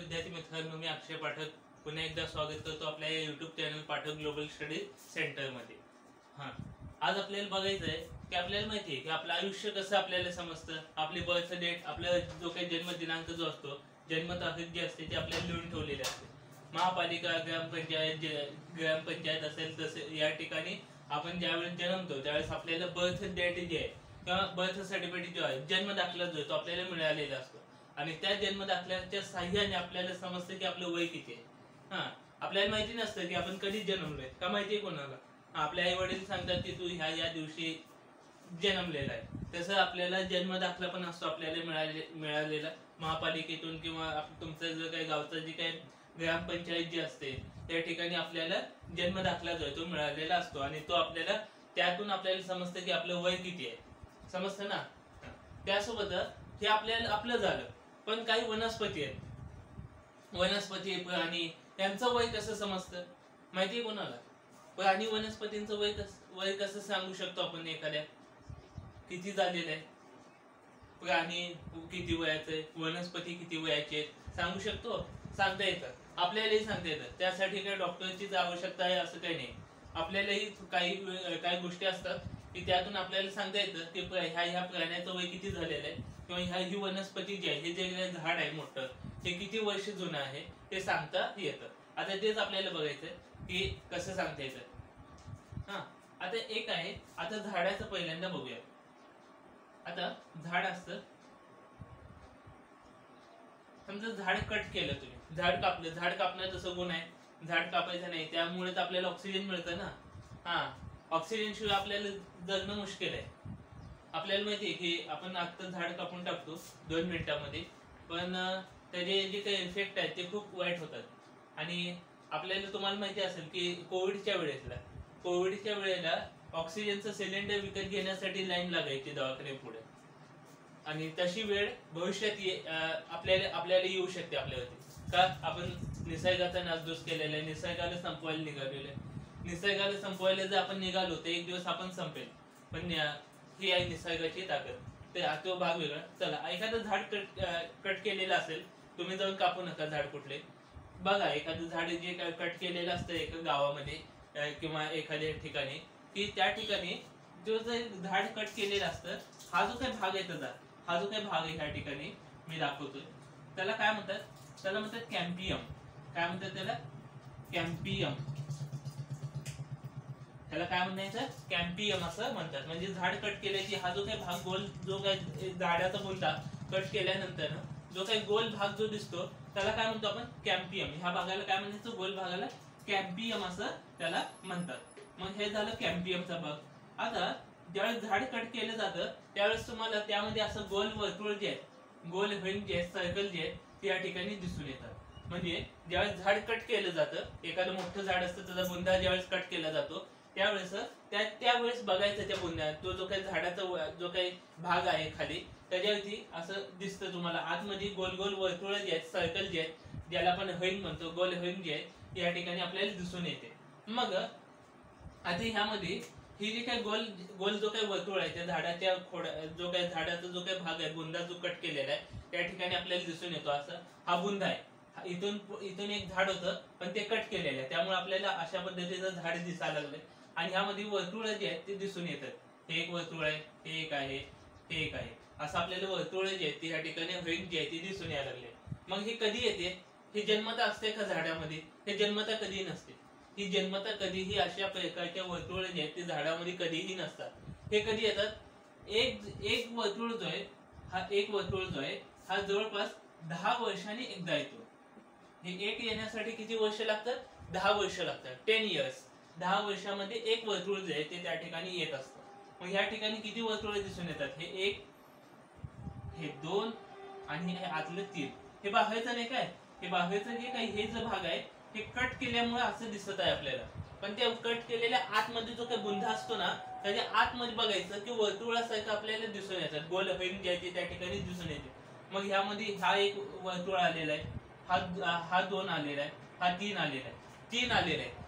विद्यार्थी मित्रांनो, मी अक्षय पाठक पुन्हा एकदा स्वागत करतो आपल्या YouTube channel Pathak global study centre मध्ये। आज आपल्याला बघायचं आहे की आपल्याला माहिती आहे की आपलं आयुष्य कसं आपल्याला समजतं। आपली बर्थ डेट, आपला जो काही जन्म दिनांक जो असतो, जन्म तारीख जी असते ती आपल्याला लिहून ठेवलेली असते। महापालिका, ग्रामपंचायत असेल तसे या ठिकाणी आपण ज्यावेळेस जन्मतो त्यावेळेस आपल्याला बर्थ डेट जी आहे किंवा बर्थ सर्टिफिकेट जो आहे, जन्म दाखला जो आहे तो आपल्याला मिळालेला असतो आणि त्या जन्म दाखल्याच्या साहाय्याने आपल्याला समजतं की आपलं वय किती आहे। आपल्याला माहिती नसतं की आपण कधी जन्मलोय, का माहिती आहे कोणाला? आपले आई वडील सांगतात की तू ह्या दिवशी जन्मलेला आहे। तसं आपल्याला जन्म दाखला पण असतो आपल्याला मिळालेला महापालिकेतून किंवा तुमचं जो काही गावचं जी काही ग्रामपंचायत जी असते त्या ठिकाणी आपल्याला जन्म दाखला जो आहे तो मिळालेला असतो आणि तो आपल्याला त्यातून आपल्याला समजतं की आपलं वय किती आहे, समजतं ना। त्यासोबत हे आपल्याला आपलं झालं, पण काही वनस्पती आहेत, वनस्पती प्राणी त्यांचं वय कसं समजतं माहिती आहे कोणाला? प्राणी वनस्पतींचं वय कसं सांगू शकतो आपण? एखाद्या किती झालेलं आहे, प्राणी किती वयाचं आहे, वनस्पती किती वयाचे आहेत सांगू शकतो? सांगता येतं, आपल्यालाही सांगता येतं। त्यासाठी काही डॉक्टरचीच आवश्यकता आहे असं काही नाही। आपल्यालाही काही गोष्टी असतात की त्यातून आपल्याला सांगता येतं की ह्या प्राण्याचं वय किती झालेलं आहे किंवा ही वनस्पती जी आहे, हे जे झाड आहे मोठं, हे किती वर्ष जुनं आहे ते सांगता येतं। आता तेच आपल्याला बघायचं की कसं सांगता येतं। आता एक आहे, आता झाडाचं पहिल्यांदा बघूया। आता झाड असतं, समजा झाड कट केलं तुम्ही, झाड कापलं, झाड कापण्याचा जसं गुण आहे, झाड कापायचं नाही, त्यामुळे आपल्याला ऑक्सिजन मिळतं ना। ऑक्सिजन शिवाय आपल्याला जगणं मुश्किल आहे। आपल्याला माहिती आहे की आपण आता झाड कापून टाकतो 2 मिनिटांमध्ये, पण त्याचे जे काही इफेक्ट आहेत ते खूप वाईट होतात। आणि आपल्याला तुम्हाला माहिती असेल की कोविडच्या वेळेला ऑक्सिजनचं सिलेंडर विकत घेण्यासाठी लाईन लागायची दवाखान्या पुढे, आणि तशी वेळ भविष्यात आपल्याला येऊ शकते आपल्यावरती। का? आपण निसर्गाचा नासधूस केलेला आहे, निसर्गाला संपवायला निघालेलो आहे। निसर्गाला संपवायला जर आपण निघालो तर एक दिवस आपण संपेल, पण ही आहे निसर्गाची ताकद। तर तो भाग वेगळा। चला, एखादं झाड कट केलेलं असेल, तुम्ही जाऊन कापू नका झाड कुठले। बघा एखादं झाड जे कट केलेलं असतं एका गावामध्ये किंवा एखाद्या ठिकाणी, की त्या ठिकाणी जो झाड कट केलेलं असतं, हा जो काही भाग आहे त्याचा, हा जो काही भाग आहे ह्या ठिकाणी मी दाखवतोय, त्याला काय म्हणतात? त्याला म्हणतात कॅम्पियम। काय म्हणतात त्याला? कॅम्पियम। त्याला काय म्हणायचं? कॅम्पियम असं म्हणतात। म्हणजे झाड कट केल्याची हा जो काही भाग गोल, जो काही झाडाचा बुंदा कट केल्यानंतर जो काही गोल भाग जो दिसतो त्याला काय म्हणतो आपण? कॅम्पियम। ह्या भागाला काय म्हणायचं? गोल भागाला कॅम्पियम असं त्याला म्हणतात। मग हे झालं कॅम्पियमचा भाग। आता ज्यावेळेस झाड कट केलं जातं त्यावेळेस तुम्हाला त्यामध्ये असं गोल वर्तुळ जे आहे, गोल व्हेन जे सर्कल जे आहे ते या ठिकाणी दिसून येतात। म्हणजे ज्यावेळेस झाड कट केलं जातं, एखादं मोठं झाड असतं त्याचा बुंदा ज्यावेळेस कट केला जातो त्यावेळेस बघायचं त्या बुंद्यात तो जो काही झाडाचा जो काही भाग आहे खाली, त्याच्यावरती असं दिसतं तुम्हाला आतमध्ये गोल गोल वर्तुळ जे आहेत, सर्कल जे आहेत, ज्याला आपण व्हेन म्हणतो, गोल व्हेन जे आहे या ठिकाणी आपल्याला दिसून येते। मग आता ह्यामध्ये ही जी काही गोल जो काही वर्तुळ आहे त्या झाडाच्या जो काही झाडाचा जो काही भाग आहे, बुंदा जो कट केलेला आहे त्या ठिकाणी आपल्याला दिसून येतो। असं हा बुंदा आहे, इथून एक झाड होतं पण ते कट केलेलं आहे, त्यामुळे आपल्याला अशा पद्धतीचं झाड दिसायला लागलंय। आणि ह्यामध्ये वर्तुळ जे आहेत ते दिसून येतात। हे एक वर्तुळ आहे, हे एक आहे, हे एक आहे, असं आपल्याला वर्तुळ जे आहेत ते या ठिकाणी व्हेन जे आहे ते दिसून यायला लागले। मग हे कधी येते? हे जन्मता असते का झाडामध्ये? हे जन्मता कधीही नसते। ही जन्मता कधीही अशा प्रकारच्या वर्तुळ जे आहेत ते झाडामध्ये कधीही नसतात। हे कधी येतात? एक वर्तुळ जो आहे, हा जवळपास 10 वर्षांनी एकदा येतो। हे एक येण्यासाठी किती वर्ष लागतात? 10 वर्ष लागतात, 10 इयर्स। 10 वर्षामध्ये एक वर्तुळ जे आहे ते त्या ठिकाणी येत असतं। मग या ठिकाणी किती वर्तुळ दिसून येतात? हे 1, हे 2 आणि हे आतलं 3। हे बाहेरचं नाही काय, हे बाहेरचं जे काही हे जो भाग आहे हे कट केल्यामुळे असं दिसत आहे आपल्याला, पण त्या कट केलेल्या आतमध्ये जो काही बुंदा असतो ना, त्याच्या आतमध्ये बघायचं की वर्तुळासारखं आपल्याला दिसून येतात, गोल व्हेन जे आहे ते त्या ठिकाणी दिसून येते। मग ह्यामध्ये हा एक वर्तुळ आलेला आहे, हा 2 आलेला आहे, हा 3 आलेला आहे, 3 आलेला आहे,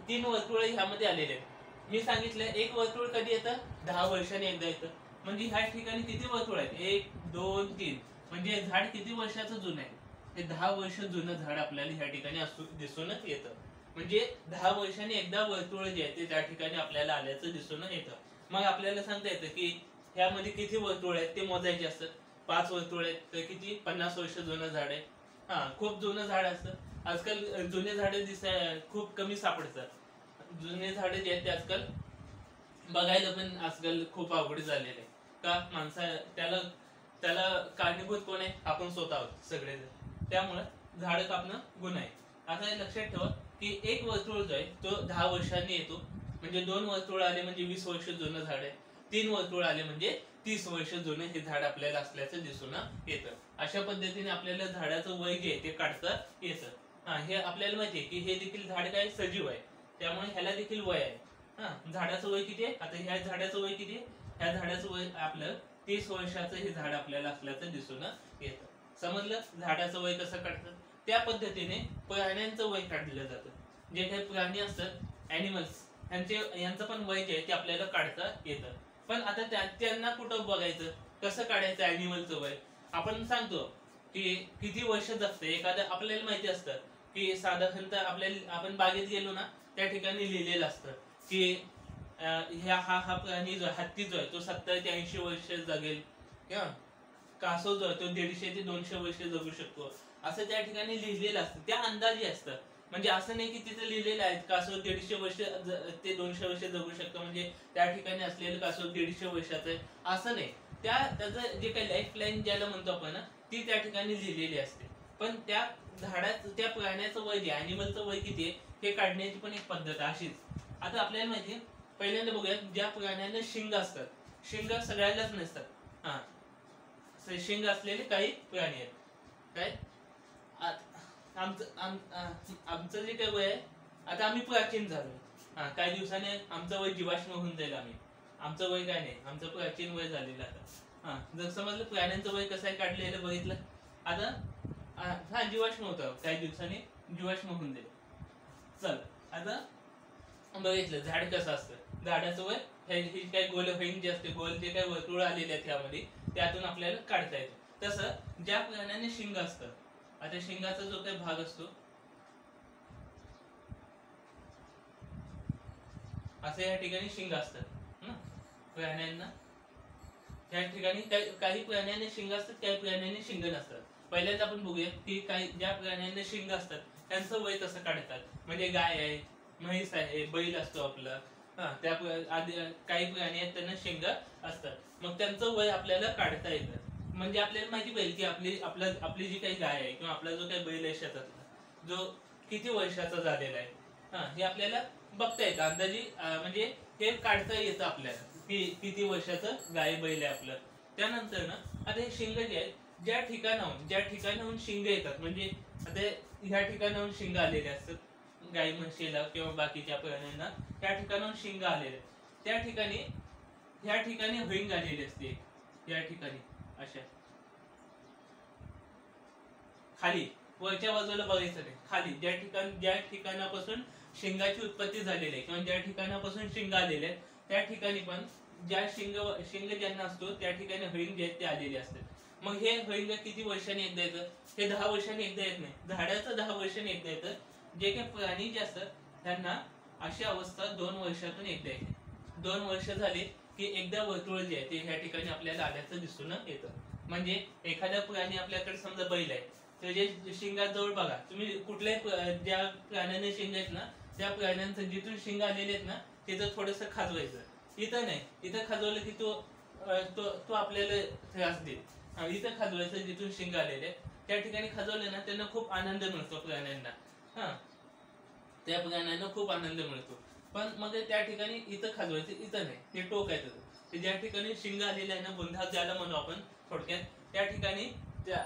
तीन वर्तुळ ह्यामध्ये आलेले आहेत। मी सांगितलं एक वर्तुळ कधी येतं? 10 वर्षांनी एकदा येतं। म्हणजे ह्या ठिकाणी किती वर्तुळ आहेत? 1, 2, 3। म्हणजे झाड किती वर्षाचं जुनं आहे? हे 10 वर्ष जुनं झाड आपल्याला ह्या ठिकाणी दिसून येतं. म्हणजे 10 वर्षांनी एकदा वर्तुळ जे आहे ते त्या ठिकाणी आपल्याला आल्याचं दिसून येतं. मग आपल्याला सांगता येतं की ह्यामध्ये किती वर्तुळ आहेत ते मोजायचे असतात. 5 वर्तुळ आहेत तर किती 50 वर्ष जुनं झाड आहे. खूप जुनं झाड असतं. आजकाल जुने झाडे खूप कमी सापडतात. जुने झाडे जे आहेत ते आजकाल बघायला पण आजकाल खूप अवघड झालेले आहे. का त्याला त्याला कारणीभूत कोण आहे? आपण स्वतः आहोत सगळे. त्यामुळे झाड कापणं गुन्हा आहे. आता हे लक्षात ठेवा की एक वर्तुळ जो आहे तो 10 वर्षांनी येतो. म्हणजे 2 वर्तुळ आले म्हणजे 20 वर्ष जुनं झाड आहे. 3 वर्तुळ आले म्हणजे 30 वर्ष जुनं हे झाड आपल्याला असल्याचं दिसून येतं. अशा पद्धतीने आपल्याला झाडाचं वय जे आहे ते काढता येतं. हे आपल्याला माहिती आहे की हे देखील झाड काय सजीव आहे, त्यामुळे ह्याला देखील वय आहे. झाडाचं वय किती आहे? आता ह्या झाडाचं वय किती आहे? ह्या झाडाचं वय आपलं 30 वर्षाचं हे झाड आपल्याला असल्याचं दिसून येतं. समजलं झाडाचं वय कसं काढतात? त्या पद्धतीने प्राण्यांचं वय काढलं जातं. जे काही प्राणी असतात ॲनिमल्स यांचं पण वय जे आहे ते आपल्याला काढता येतं. पण आता त्यांना कुठं बघायचं, कसं काढायचं ॲनिमलचं वय? आपण सांगतो की किती वर्ष जगते एखादं, आपल्याला माहिती असतं की साधारणतः आपण बागेत गेलो ना त्या ठिकाणी लिहिलेलं असतं की हा प्राणी जो हत्ती जो आहे तो 70 ते 80 वर्ष जगेल. कासव जो आहे तो 150 ते 200 वर्ष जगू शकतो, असं त्या ठिकाणी लिहिलेलं असतं. त्या अंदाजे असतं. म्हणजे असं नाही की तिथे लिहिलेलं आहे कासव 150 वर्ष ते 200 वर्ष जगू शकतो म्हणजे त्या ठिकाणी असलेलं कासव 150 वर्षाचं आहे असं नाही. त्याचं जे काही लाईफ लाईन ज्याला म्हणतो आपण ती त्या ठिकाणी लिहिलेली असते. पण त्या त्या प्राण्याचं वय जे ॲनिमलचं वय किती आहे हे काढण्याची पण एक पद्धत अशीच. आता आपल्याला माहिती आहे, पहिल्यांदा बघूया ज्या प्राण्यांना शिंग असतात. शिंग सगळ्यालाच नसतात. शिंग असलेले काही प्राणी आहेत. काय आमचं जे काही वय आहे, आता आम्ही प्राचीन झालो. काही दिवसाने आमचं वय जीवाश्म होऊन जाईल. आमचं वय काय नाही, आमचं प्राचीन वय झालेलं आता. जर समजलं प्राण्यांचं वय कसं आहे काढलेलं बघितलं. आता जीवाश्म होतं, काही दिवसांनी जीवाश्म होऊन जाईल. चल आता बघितलं झाड कसं असतं. झाडाचं वय ही काही गोल होईन जे असते, गोल जे काही वर्तुळ आलेले आहेत त्यामध्ये त्यातून आपल्याला काढता येतं. तसं ज्या प्राण्याने शिंग असतं, आता शिंगाचा जो काही भाग असतो असं या ठिकाणी शिंग असतात प्राण्यांना. त्या ठिकाणी काही प्राण्यांना शिंग असतात, काही प्राण्यांना शिंग नसतात. पहिल्यांदा आपण बघूया की ज्या प्राण्यांना शिंग असतात त्यांचं वय कसं काढतात. म्हणजे गाय आहे, म्हैस आहे, बैल असतो आपला. काही प्राणी आहेत त्यांना शिंग असतात. मग त्यांचं वय आपल्याला काढता येतं. म्हणजे आपल्याला माहिती पाहिजे की आपली जी काही गाय आहे किंवा आपला जो काही बैल आहे शेतातला जो किती वर्षाचा झालेला आहे हे आपल्याला बघता येतं अंदाजी. म्हणजे हे काढता येतं आपल्याला की किती वर्षाचं गाय बैल आहे आपलं. त्यानंतर ना आता हे शिंग जे आहेत ज्या ठिकाणाहून शिंग येतात, म्हणजे आता ह्या ठिकाणाहून शिंग आलेले असतात गाई म्हशीला किंवा बाकीच्या प्राण्यांना, त्या ठिकाणाहून शिंग आलेले त्या ठिकाणी ह्या ठिकाणी व्हिंग आलेली असते. या ठिकाणी अशा खाली वरच्या बाजूला बघायचं नाही, खाली ज्या ठिकाणापासून शिंगाची उत्पत्ती झालेली आहे किंवा ज्या ठिकाणापासून शिंग आलेले आहेत त्या ठिकाणी पण शिंग ज्यांना असतो त्या ठिकाणी व्हिंग जे ते आलेले असतात. मग हे व्हिंग किती वर्षांनी एकदा येतं? हे 10 वर्षांनी एकदा येत नाही. झाडाचं 10 वर्षांनी एकदा येतं. जे काही प्राणी जे असतात त्यांना अशी अवस्था 2 वर्षातून एकदा येते. 2 वर्ष झाले की एकदा वर्तुळ जे आहे ते ह्या ठिकाणी आपल्याला आल्याचं दिसून येतं. म्हणजे एखादा प्राणी आपल्याकडे समजा बैल आहे तर जे शिंगात जवळ बघा तुम्ही कुठल्याही ज्या प्राण्याने शिंग आहेत ना त्या प्राण्यांचं जिथून शिंग आलेले आहेत ना तिथं थोडंसं खाजवायचं. इथं नाही, इथं खाजवलं की तो आपल्याला त्रास देईल. इथं खाजवायचं जिथून शिंग आलेले त्या ठिकाणी खाजवलं ना त्यांना खूप आनंद मिळतो प्राण्यांना. त्या प्राण्यांना खूप आनंद मिळतो. पण मग त्या ठिकाणी इथं खाजवायचं, इथं नाही, हे टोक आहे ते ज्या ठिकाणी शिंग आलेलं आहे ना बुंधा ज्याला म्हणू आपण थोडक्यात, त्या ठिकाणी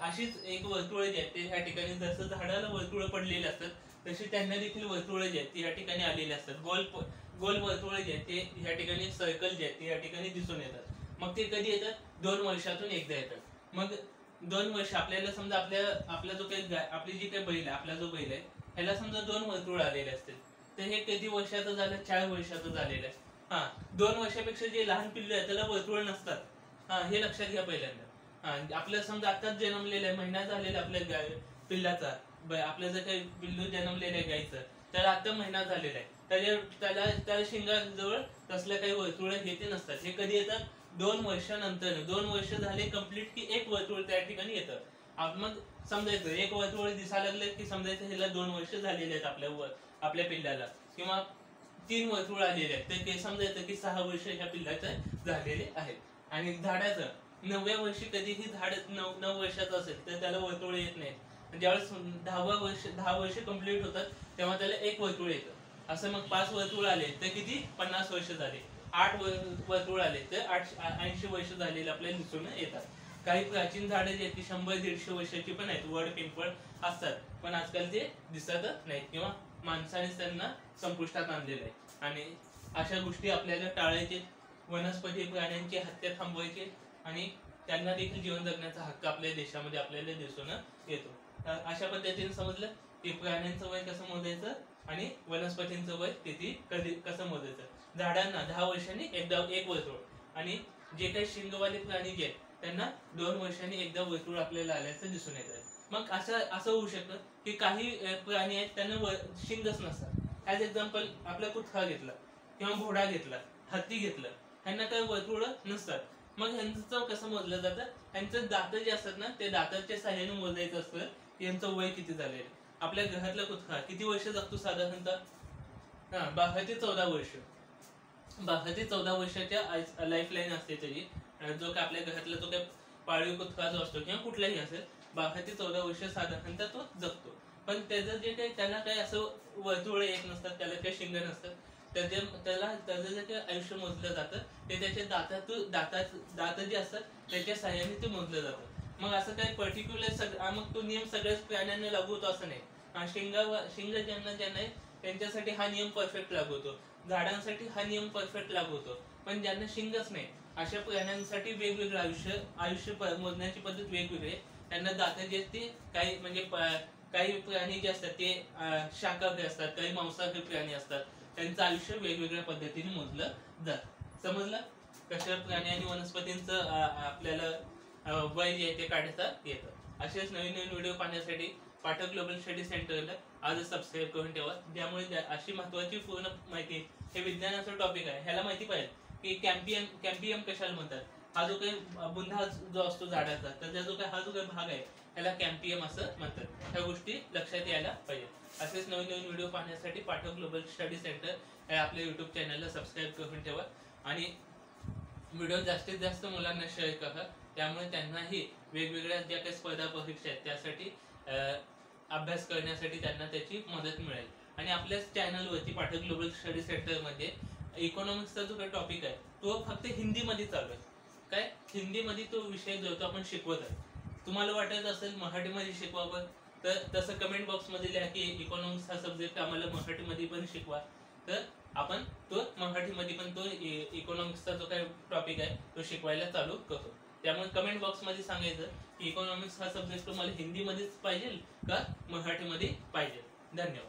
अशीच एक वर्तुळ जे आहेत ते ह्या ठिकाणी जसं झाडाला वर्तुळ पडलेले असतात तशी त्यांना देखील वर्तुळ जे आहेत ते ह्या ठिकाणी आलेले असतात. गोल वर्तुळ जे आहेत ते ह्या ठिकाणी सर्कल जे आहेत ते ह्या ठिकाणी दिसून येतात. मग ते कधी येतात? 2 वर्षातून एकदा येतात. मग 2 वर्ष आपल्याला समजा आपला जो काही आपली जी काही बैल आहे, आपला जो बैल आहे ह्याला समजा 2 वर्तुळ आलेले असतील तर हे किती वर्षाचं झालं? 4 वर्षाचं झालेलं आहे. 2 वर्षापेक्षा जे लहान पिल्लू आहे त्याला वर्तुळ नसतात. हे लक्षात घ्या पहिल्यांदा. आपल्या समजा आताच जन्मलेलं आहे, महिना झालेला आपल्या पिल्लाचा आपलं जर काही पिल्लू जन्मलेलं आहे गाईचं, त्याला आता महिना झालेला आहे, त्याला शिंगाजवळ तसलं काही वर्तुळ हे ते नसतात. हे कधी येतात 2 वर्षानंतर. 2 वर्ष झाले कंप्लीट की एक वर्तुळ त्या ठिकाणी येतं. मग समजायचं एक वर्तुळ दिसायला लागलं की समजायचं ह्याला 2 वर्ष झालेले आहेत आपल्या पिल्लाला, किंवा 3 वर्तुळ आलेले आहेत तर ते समजायचं की 6 वर्ष ह्या पिल्लाचं झालेले आहेत. आणि झाडाचं 9व्या वर्षी कधीही झाड 9 वर्षाचं असेल तर त्याला वर्तुळ येत नाही. ज्यावेळेस 10 वर्ष कंप्लीट होतात तेव्हा त्याला एक वर्तुळ येतं. असं मग 5 वर्तुळ आले तर किती 50 वर्ष झाले. 8 वर्तुळ आले तर 80 वर्ष झालेले आपल्याला दिसून येतात. काही प्राचीन झाडे जी आहेत ती 100-150 वर्षाची पण आहेत, वड पिंपळ असतात, पण आजकाल ते दिसतच नाहीत किंवा माणसाने त्यांना संपुष्टात आणलेलं आहे. आणि अशा गोष्टी आपल्याला टाळायचे, वनस्पती प्राण्यांची हत्या थांबवायची आणि त्यांना देखील जीवन जगण्याचा हक्क आपल्या देशामध्ये आपल्याला दिसून येतो. अशा पद्धतीने समजलं की प्राण्यांचं वय कसं मोजायचं आणि वनस्पतींचं वय कधी कसं मोजायचं. झाडांना 10 वर्षांनी एकदा एक वर्तुळ, आणि जे काही शिंगवाले प्राणी जे आहेत त्यांना 2 वर्षांनी एकदा वर्तुळ आपल्याला आल्याचं दिसून येतं. मग असं होऊ शकतं की काही प्राणी आहेत त्यांना शिंगच नसतात. ॲज एक्झाम्पल आपला कुत्रा घेतला किंवा घोडा घेतला, हत्ती घेतलं, ह्यांना काही वर्तुळ नसतात. मग ह्यांचं कसं मोजलं जातं? ह्यांचं दात जे असतात ना ते दाताच्या साह्याने मोजायचं असतं यांचं वय किती झालेलं. आपल्या घरातला कुत्रा किती वर्ष जगतो साधारणतः? 12 ते 14 वर्ष. 12 ते 14 वर्षाच्या लाईफ लाईन असते त्याची. जो काय आपल्या घरातला जो काय पाळीव कुत्रा जो असतो किंवा कुठलाही असेल 12 ते 14 वर्ष साधारणतः तो जगतो. पण त्याचं जे काही त्याला काही असं वर्तुळ येत नसतात, त्याला काही शिंग नसतात. त्याचं जे काही आयुष्य मोजलं जातं ते त्याच्या दात जे असतात त्याच्या साह्याने ते मोजलं जातं. मग असं काही पर्टिक्युलर मग तो नियम सगळ्याच प्राण्यांना लागू होतो असं नाही. शिंग ज्यांना आहे त्यांच्यासाठी हा नियम परफेक्ट लागू होतो, झाडांसाठी हा नियम परफेक्ट लागू होतो. पण ज्यांना शिंगच नाही अशा प्राण्यांसाठी वेगवेगळं आयुष्य मोजण्याची पद्धत वेगवेगळी आहे. त्यांना दात जे आहेत ते काही प्राणी जे असतात ते शाकाहारी असतात, काही मांसाहारी प्राणी असतात. त्यांचं आयुष्य वेगवेगळ्या पद्धतीने मोजलं जातं. समजलं कशा प्राणी आणि वनस्पतींचं आपल्याला वय जे आहे ते काढता येतं. असेच नवीन व्हिडिओ पाहण्यासाठी पाठक ग्लोबल स्टडी सेंटरला आजच सबस्क्राईब करून ठेवा. ज्यामुळे अशी महत्त्वाची पूर्ण माहिती, हे विज्ञानाचा टॉपिक आहे, ह्याला माहिती पाहिजे की कॅम्पियम कशाला म्हणतात. हा जो काही बुंधा जो असतो झाडाचा, त्याचा जो काही भाग आहे त्याला कॅम्पियम असं म्हणतात. ह्या गोष्टी लक्षात यायला पाहिजे. असेच नवीन व्हिडिओ पाहण्यासाठी पाठक ग्लोबल स्टडी सेंटर हे आपल्या युट्यूब चॅनलला सबस्क्राईब करून ठेवा आणि व्हिडिओ जास्तीत जास्त मुलांना शेअर करा. त्यामुळे त्यांनाही वेगवेगळ्या ज्या काही स्पर्धा परीक्षा आहेत त्यासाठी अभ्यास करण्यासाठी त्यांना त्याची मदत मिळेल. आणि आपल्याच चॅनलवरती पाठक ग्लोबल स्टडी सेंटरमध्ये इकॉनॉमिक्सचा जो काही टॉपिक आहे तो फक्त हिंदीमध्ये चालू आहे. काय हिंदीमध्ये तो विषय जो तो आपण शिकवत आहे. तुम्हाला वाटत असेल मराठीमध्ये शिकवावं तर तसं कमेंट बॉक्समध्ये लिहा की इकॉनॉमिक्स हा सब्जेक्ट आम्हाला मराठीमध्ये पण शिकवा. तर आपण तो मराठीमध्ये पण तो इकॉनॉमिक्सचा जो काही टॉपिक आहे तो शिकवायला चालू करतो. त्यामुळे कमेंट बॉक्समध्ये सांगायचं की इकॉनॉमिक्स हा सब्जेक्ट तुम्हाला हिंदीमध्येच पाहिजे का मराठीमध्ये पाहिजे. धन्यवाद.